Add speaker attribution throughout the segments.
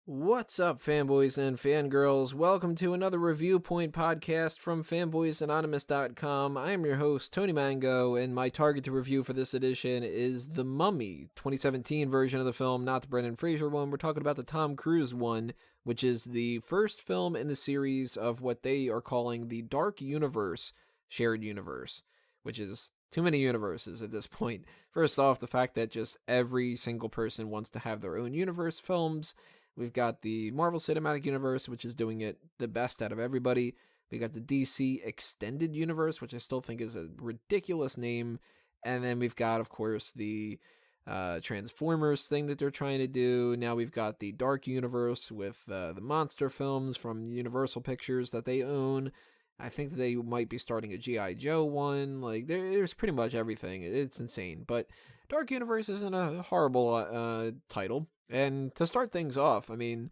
Speaker 1: What's up, fanboys and fangirls? Welcome to another Reviewpoint podcast from fanboysanonymous.com. I am your host, Tony Mango, and my target to review for this edition is The Mummy, 2017 version of the film, not the Brendan Fraser one. We're talking about the Tom Cruise one, which is the first film in the series of what they are calling the Dark Universe shared universe, which is too many universes at this point. First off, the fact that just every single person wants to have their own universe films. We've got the Marvel Cinematic Universe, which is doing it the best out of everybody. We got the DC Extended Universe, which I still think is a ridiculous name. And then we've got, of course, the Transformers thing that they're trying to do. Now we've got the Dark Universe with the monster films from Universal Pictures that they own. I think that they might be starting a G.I. Joe one. Like, there's pretty much everything. It's insane. But Dark Universe isn't a horrible title. And to start things off, I mean,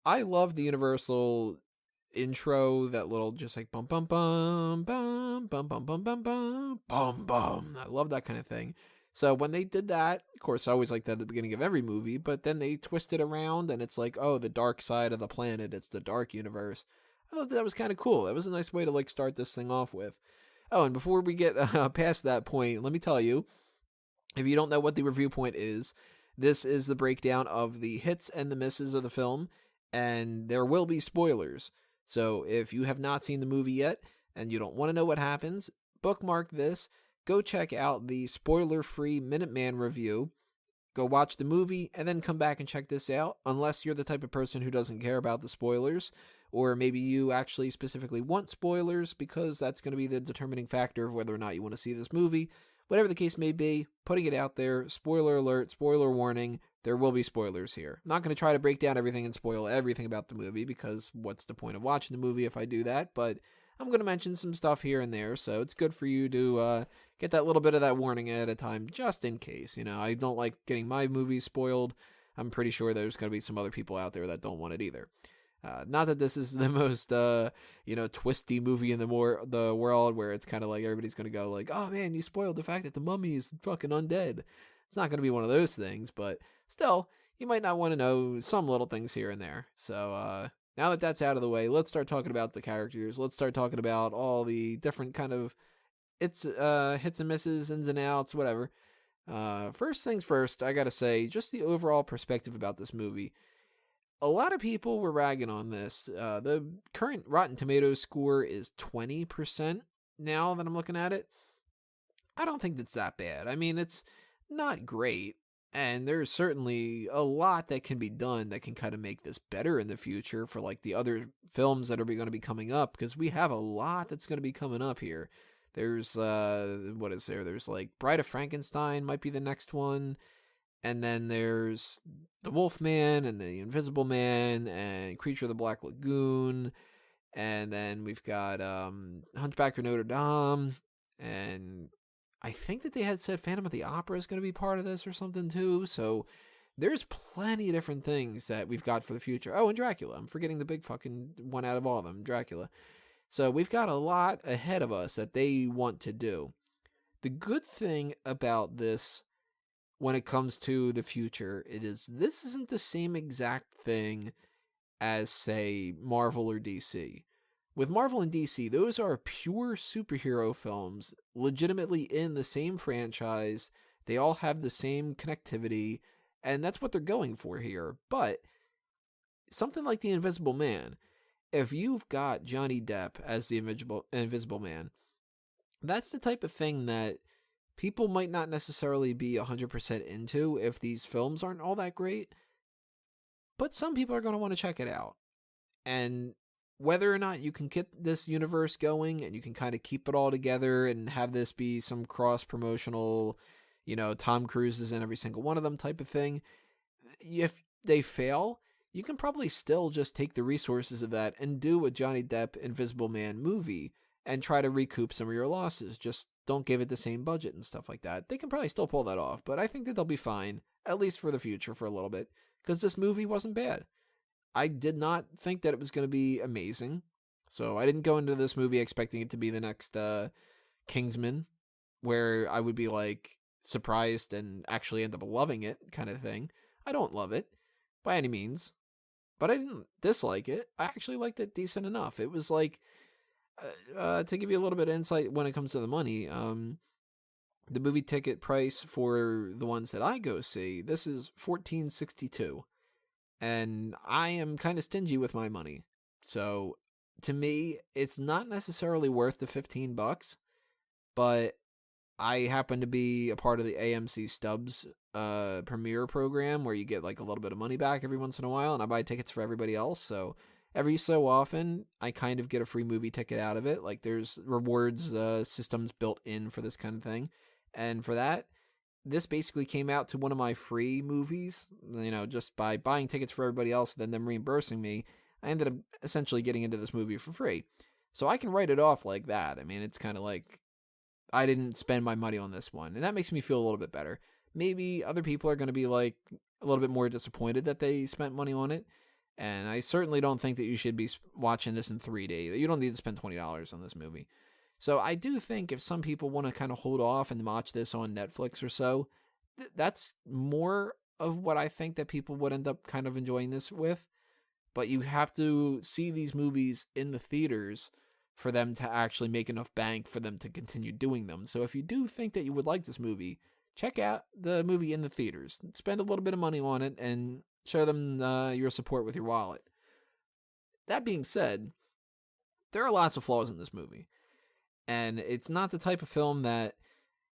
Speaker 1: I love the Universal intro, that little just like bum bum bum bum bum bum bum bum bum bum bum. I love that kind of thing. So when they did that, of course, I always like that at the beginning of every movie, but then they twist it around and it's like, oh, the dark side of the planet, it's the Dark Universe. I thought that was kind of cool. That was a nice way to like start this thing off with. Oh, and before we get past that point, let me tell you, if you don't know what the review point is, this is the breakdown of the hits and the misses of the film, and there will be spoilers. So if you have not seen the movie yet, and you don't want to know what happens, bookmark this, go check out the spoiler-free Minuteman review, go watch the movie, and then come back and check this out, unless you're the type of person who doesn't care about the spoilers, or maybe you actually specifically want spoilers, because that's going to be the determining factor of whether or not you want to see this movie. Whatever the case may be, putting it out there, spoiler alert, spoiler warning, there will be spoilers here. I'm not going to try to break down everything and spoil everything about the movie, because what's the point of watching the movie if I do that? But I'm going to mention some stuff here and there, so it's good for you to get that little bit of that warning at a time, just in case. You know, I don't like getting my movies spoiled. I'm pretty sure there's going to be some other people out there that don't want it either. Not that this is the most, twisty movie in the world, where it's kind of like everybody's going to go like, oh man, you spoiled the fact that the mummy is fucking undead. It's not going to be one of those things, but still, you might not want to know some little things here and there. So, now that that's out of the way, let's start talking about the characters. Let's start talking about all the different kind of hits and misses, ins and outs, whatever. First things first, I gotta say, just the overall perspective about this movie. A lot of people were ragging on this. The current Rotten Tomatoes score is 20% now that I'm looking at it. I don't think that's that bad. I mean, it's not great, and there's certainly a lot that can be done that can kind of make this better in the future for like the other films that are going to be coming up, because we have a lot that's going to be coming up here. There's, what is there? There's like Bride of Frankenstein might be the next one. And then there's the Wolfman and the Invisible Man and Creature of the Black Lagoon. And then we've got Hunchback of Notre Dame. And I think that they had said Phantom of the Opera is going to be part of this or something too. So there's plenty of different things that we've got for the future. Oh, and Dracula. I'm forgetting the big fucking one out of all of them, Dracula. So we've got a lot ahead of us that they want to do. The good thing about this, when it comes to the future, this isn't the same exact thing as, say, Marvel or DC. With Marvel and DC, those are pure superhero films, legitimately in the same franchise. They all have the same connectivity, and that's what they're going for here. But something like The Invisible Man, if you've got Johnny Depp as the Invisible Man, that's the type of thing that people might not necessarily be 100% into if these films aren't all that great, but some people are going to want to check it out. And whether or not you can get this universe going and you can kind of keep it all together and have this be some cross-promotional, Tom Cruise is in every single one of them type of thing, if they fail, you can probably still just take the resources of that and do a Johnny Depp Invisible Man movie and try to recoup some of your losses. Just don't give it the same budget and stuff like that. They can probably still pull that off, but I think that they'll be fine, at least for the future, for a little bit, because this movie wasn't bad. I did not think that it was going to be amazing, so I didn't go into this movie expecting it to be the next Kingsman, where I would be like surprised and actually end up loving it kind of thing. I don't love it by any means, but I didn't dislike it. I actually liked it decent enough. It was like, to give you a little bit of insight when it comes to the money, the movie ticket price for the ones that I go see, this is $14.62, and I am kind of stingy with my money. So to me, it's not necessarily worth the $15, but I happen to be a part of the AMC Stubs premiere program where you get like a little bit of money back every once in a while, and I buy tickets for everybody else. So every so often, I kind of get a free movie ticket out of it. Like there's rewards systems built in for this kind of thing. And for that, this basically came out to one of my free movies, just by buying tickets for everybody else, then them reimbursing me. I ended up essentially getting into this movie for free. So I can write it off like that. I mean, it's kind of like I didn't spend my money on this one. And that makes me feel a little bit better. Maybe other people are going to be like a little bit more disappointed that they spent money on it. And I certainly don't think that you should be watching this in 3D. You don't need to spend $20 on this movie. So I do think if some people want to kind of hold off and watch this on Netflix or so, that's more of what I think that people would end up kind of enjoying this with. But you have to see these movies in the theaters for them to actually make enough bank for them to continue doing them. So if you do think that you would like this movie, check out the movie in the theaters. Spend a little bit of money on it and show them your support with your wallet. That being said, there are lots of flaws in this movie. And it's not the type of film that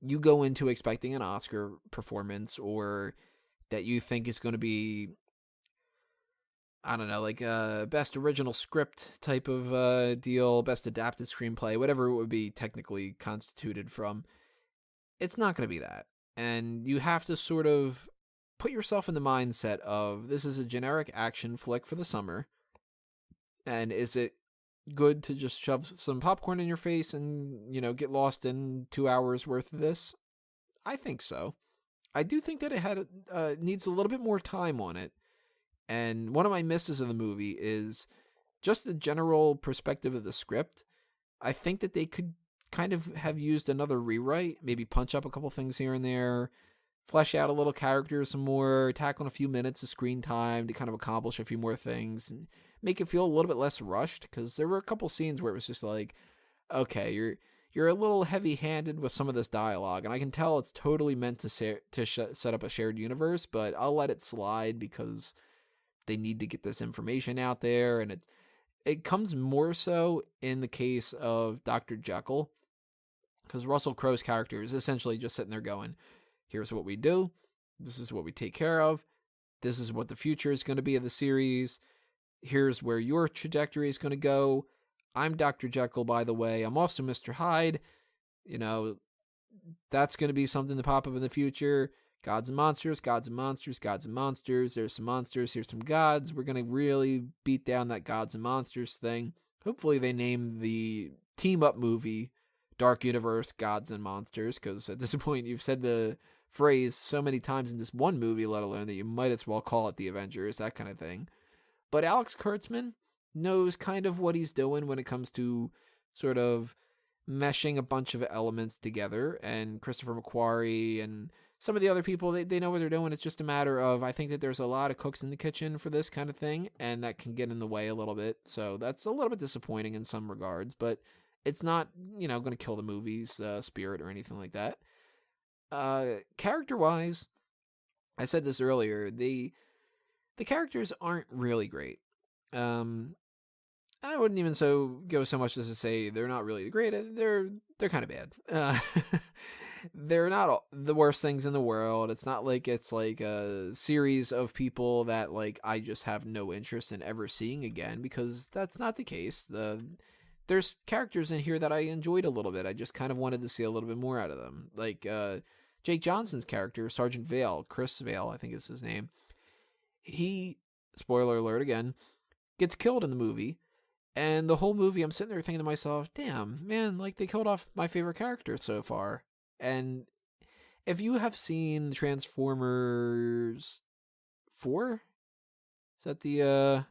Speaker 1: you go into expecting an Oscar performance or that you think is going to be, I don't know, like a best original script type of deal, best adapted screenplay, whatever it would be technically constituted from. It's not going to be that. And you have to sort of put yourself in the mindset of this is a generic action flick for the summer. And is it good to just shove some popcorn in your face and, get lost in 2 hours worth of this? I think so. I do think that it needs a little bit more time on it. And one of my misses of the movie is just the general perspective of the script. I think that they could kind of have used another rewrite, maybe punch up a couple things here and there, flesh out a little character some more, tack on a few minutes of screen time to kind of accomplish a few more things and make it feel a little bit less rushed, because there were a couple scenes where it was just like, okay, you're a little heavy-handed with some of this dialogue, and I can tell it's totally meant to set up a shared universe, but I'll let it slide because they need to get this information out there, and it comes more so in the case of Dr. Jekyll, because Russell Crowe's character is essentially just sitting there going, here's what we do, this is what we take care of, this is what the future is going to be of the series, here's where your trajectory is going to go. I'm Dr. Jekyll, by the way. I'm also Mr. Hyde. That's going to be something to pop up in the future. Gods and monsters, gods and monsters, gods and monsters. There's some monsters, here's some gods. We're going to really beat down that gods and monsters thing. Hopefully they name the team-up movie Dark Universe, Gods and Monsters, because at this point you've said the phrase so many times in this one movie, let alone that you might as well call it the Avengers, that kind of thing. But Alex Kurtzman knows kind of what he's doing when it comes to sort of meshing a bunch of elements together, and Christopher McQuarrie and some of the other people, they know what they're doing. It's just a matter of, I think that there's a lot of cooks in the kitchen for this kind of thing, and that can get in the way a little bit. So that's a little bit disappointing in some regards, but it's not, going to kill the movie's spirit or anything like that. Character-wise, I said this earlier, the characters aren't really great. I wouldn't even go so much as to say they're not really great. They're kind of bad. They're not the worst things in the world. It's not like it's like a series of people that like I just have no interest in ever seeing again, because that's not the case. There's characters in here that I enjoyed a little bit. I just kind of wanted to see a little bit more out of them. Like Jake Johnson's character, Sergeant Vail, Chris Vail, I think is his name. He, spoiler alert again, gets killed in the movie. And the whole movie, I'm sitting there thinking to myself, damn, man, like they killed off my favorite character so far. And if you have seen Transformers 4, is that the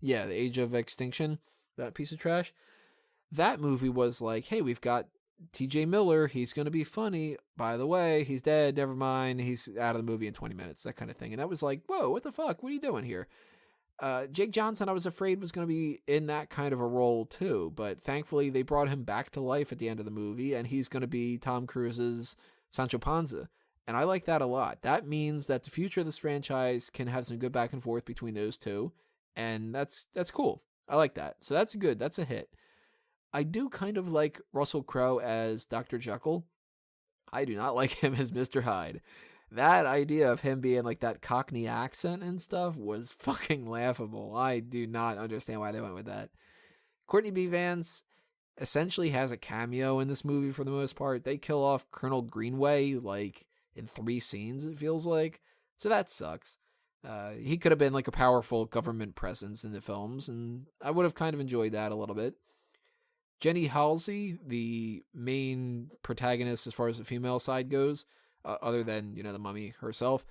Speaker 1: Age of Extinction, that piece of trash? That movie was like, hey, we've got TJ Miller, he's going to be funny. By the way, he's dead, never mind, he's out of the movie in 20 minutes, that kind of thing. And that was like, whoa, what the fuck? What are you doing here? Jake Johnson, I was afraid was going to be in that kind of a role too, but thankfully they brought him back to life at the end of the movie, and he's going to be Tom Cruise's Sancho Panza. And I like that a lot. That means that the future of this franchise can have some good back and forth between those two, and that's cool. I like that. So that's good. That's a hit. I do kind of like Russell Crowe as Dr. Jekyll. I do not like him as Mr. Hyde. That idea of him being like that Cockney accent and stuff was fucking laughable. I do not understand why they went with that. Courtney B. Vance essentially has a cameo in this movie for the most part. They kill off Colonel Greenway like in 3 scenes, it feels like. So that sucks. He could have been like a powerful government presence in the films, and I would have kind of enjoyed that a little bit. Jenny Halsey, the main protagonist as far as the female side goes, other than, the mummy herself,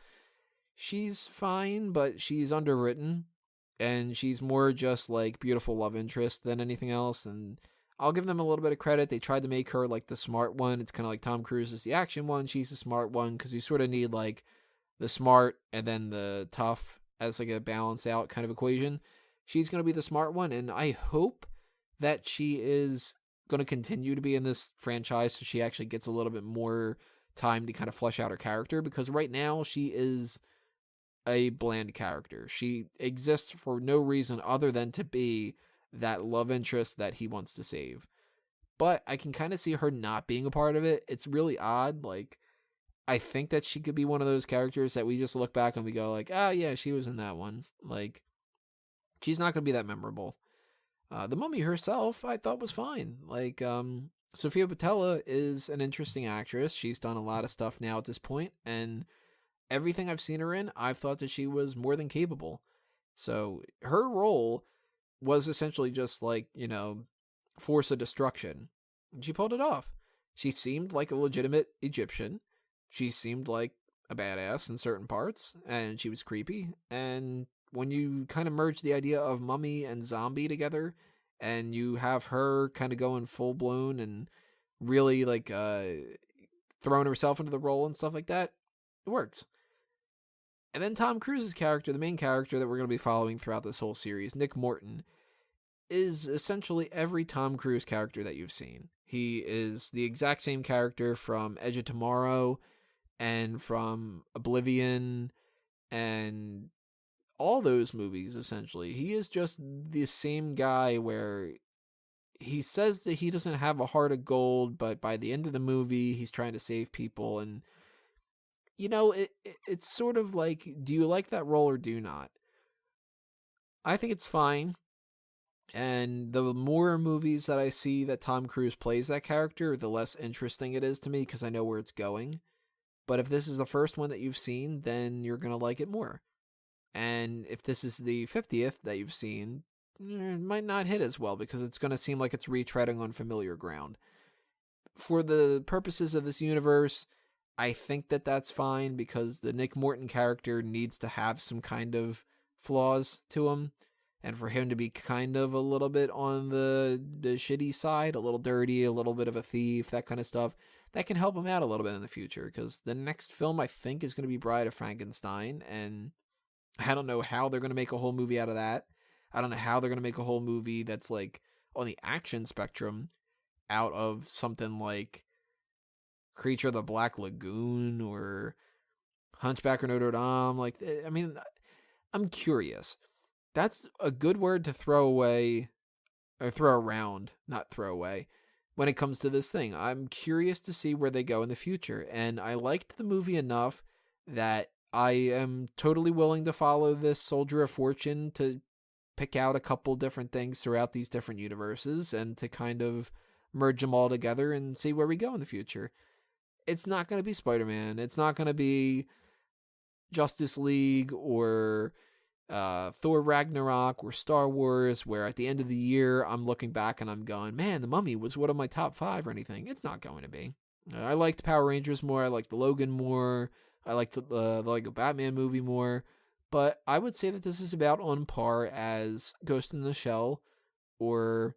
Speaker 1: she's fine, but she's underwritten, and she's more just like beautiful love interest than anything else, and I'll give them a little bit of credit. They tried to make her like the smart one. It's kind of like Tom Cruise is the action one, she's the smart one, because you sort of need like the smart and then the tough as like a balance out kind of equation. She's going to be the smart one, and I hope that she is going to continue to be in this franchise so she actually gets a little bit more time to kind of flesh out her character, because right now she is a bland character. She exists for no reason other than to be that love interest that he wants to save. But I can kind of see her not being a part of it. It's really odd. Like, I think that she could be one of those characters that we just look back and we go like, oh yeah, she was in that one. Like, she's not going to be that memorable. The mummy herself, I thought was fine. Like, Sofia Boutella is an interesting actress. She's done a lot of stuff now at this point, and everything I've seen her in, I've thought that she was more than capable. So her role was essentially just like, force of destruction. And she pulled it off. She seemed like a legitimate Egyptian. She seemed like a badass in certain parts, and she was creepy. And when you kind of merge the idea of mummy and zombie together, and you have her kind of going full blown and really like throwing herself into the role and stuff like that, it works. And then Tom Cruise's character, the main character that we're going to be following throughout this whole series, Nick Morton, is essentially every Tom Cruise character that you've seen. He is the exact same character from Edge of Tomorrow and from Oblivion and all those movies, essentially. He is just the same guy where he says that he doesn't have a heart of gold, but by the end of the movie, he's trying to save people. And, it's sort of like, do you like that role or do you not? I think it's fine. And the more movies that I see that Tom Cruise plays that character, the less interesting it is to me because I know where it's going. But if this is the first one that you've seen, then you're going to like it more. And if this is the 50th that you've seen, it might not hit as well because it's going to seem like it's retreading on familiar ground. For the purposes of this universe, I think that that's fine because the Nick Morton character needs to have some kind of flaws to him. And for him to be kind of a little bit on the shitty side, a little dirty, a little bit of a thief, that kind of stuff, that can help him out a little bit in the future. Because the next film, I think, is going to be Bride of Frankenstein. And I don't know how they're going to make a whole movie out of that. I don't know how they're going to make a whole movie that's like on the action spectrum out of something like Creature of the Black Lagoon or Hunchback of Notre Dame. Like, I mean, I'm curious. That's a good word to throw away, or throw around, not throw away, when it comes to this thing. I'm curious to see where they go in the future. And I liked the movie enough that I am totally willing to follow this Soldier of Fortune to pick out a couple different things throughout these different universes and to kind of merge them all together and see where we go in the future. It's not going to be Spider-Man. It's not going to be Justice League or Thor Ragnarok or Star Wars, where at the end of the year I'm looking back and I'm going, man, The Mummy was one of my top 5 or anything. It's not going to be. I liked Power Rangers more. I liked the Logan more. I liked the Lego Batman movie more. But I would say that this is about on par as Ghost in the Shell, or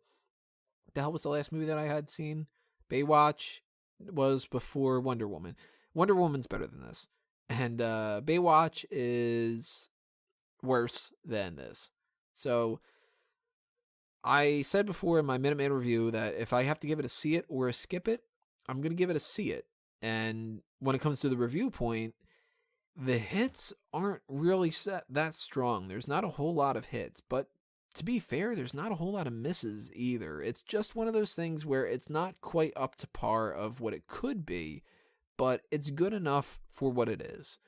Speaker 1: the hell was the last movie that I had seen? Baywatch was before Wonder Woman. Wonder Woman's better than this. And Baywatch is worse than this. So I said before in my Minuteman review that if I have to give it a see it or a skip it, I'm going to give it a see it. And when it comes to the review point, the hits aren't really set that strong. There's not a whole lot of hits, but to be fair, there's not a whole lot of misses either. It's just one of those things where it's not quite up to par of what it could be, but it's good enough for what it is.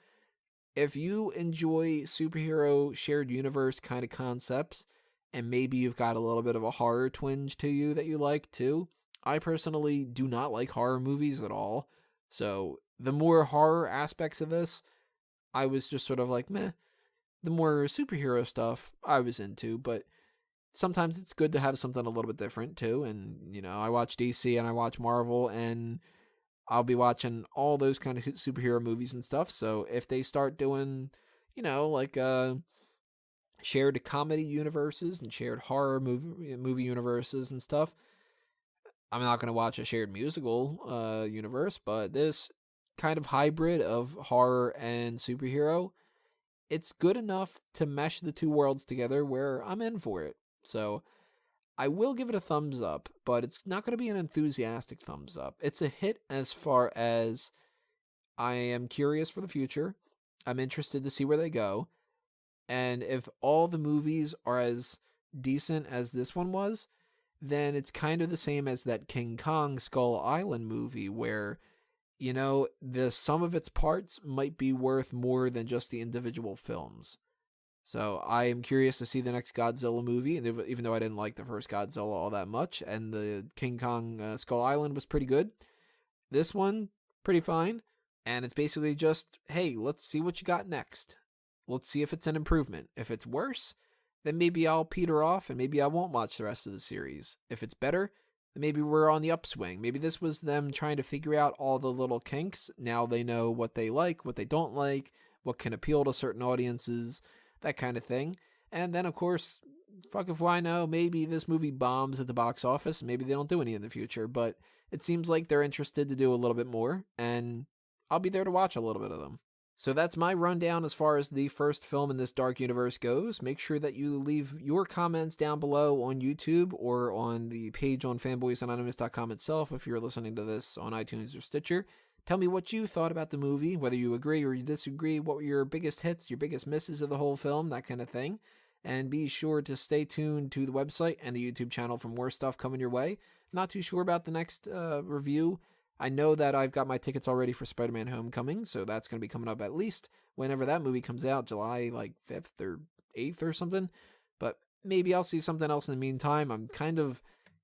Speaker 1: If you enjoy superhero shared universe kind of concepts, and maybe you've got a little bit of a horror twinge to you that you like too, I personally do not like horror movies at all. So the more horror aspects of this, I was just sort of like, meh. The more superhero stuff I was into, but sometimes it's good to have something a little bit different too. And, I watch DC and I watch Marvel, and I'll be watching all those kind of superhero movies and stuff. So if they start doing, like shared comedy universes and shared horror movie universes and stuff, I'm not going to watch a shared musical universe, but this kind of hybrid of horror and superhero, it's good enough to mesh the two worlds together where I'm in for it. So I will give it a thumbs up, but it's not going to be an enthusiastic thumbs up. It's a hit as far as I am curious for the future. I'm interested to see where they go. And if all the movies are as decent as this one was, then it's kind of the same as that King Kong Skull Island movie where, the sum of its parts might be worth more than just the individual films. So I am curious to see the next Godzilla movie, and even though I didn't like the first Godzilla all that much, and the King Kong Skull Island was pretty good, this one, pretty fine, and it's basically just, hey, let's see what you got next. Let's see if it's an improvement. If it's worse, then maybe I'll peter off, and maybe I won't watch the rest of the series. If it's better, then maybe we're on the upswing. Maybe this was them trying to figure out all the little kinks. Now they know what they like, what they don't like, what can appeal to certain audiences, that kind of thing. And then, of course, fuck if I know, maybe this movie bombs at the box office. Maybe they don't do any in the future. But it seems like they're interested to do a little bit more, and I'll be there to watch a little bit of them. So that's my rundown as far as the first film in this dark universe goes. Make sure that you leave your comments down below on YouTube or on the page on fanboysanonymous.com itself if you're listening to this on iTunes or Stitcher. Tell me what you thought about the movie, whether you agree or you disagree, what were your biggest hits, your biggest misses of the whole film, that kind of thing. And be sure to stay tuned to the website and the YouTube channel for more stuff coming your way. Not too sure about the next review. I know that I've got my tickets already for Spider-Man Homecoming, so that's going to be coming up at least whenever that movie comes out, July 5th or 8th or something. But maybe I'll see something else in the meantime. I'm kind of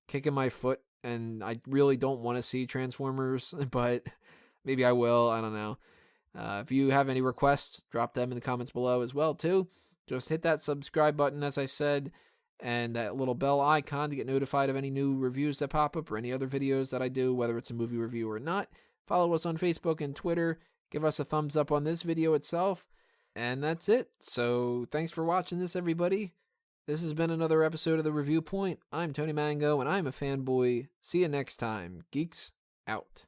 Speaker 1: kicking my foot, and I really don't want to see Transformers, but maybe I will. I don't know. If you have any requests, drop them in the comments below as well, too. Just hit that subscribe button, as I said, and that little bell icon to get notified of any new reviews that pop up or any other videos that I do, whether it's a movie review or not. Follow us on Facebook and Twitter. Give us a thumbs up on this video itself. And that's it. So thanks for watching this, everybody. This has been another episode of The Review Point. I'm Tony Mango, and I'm a fanboy. See you next time. Geeks out.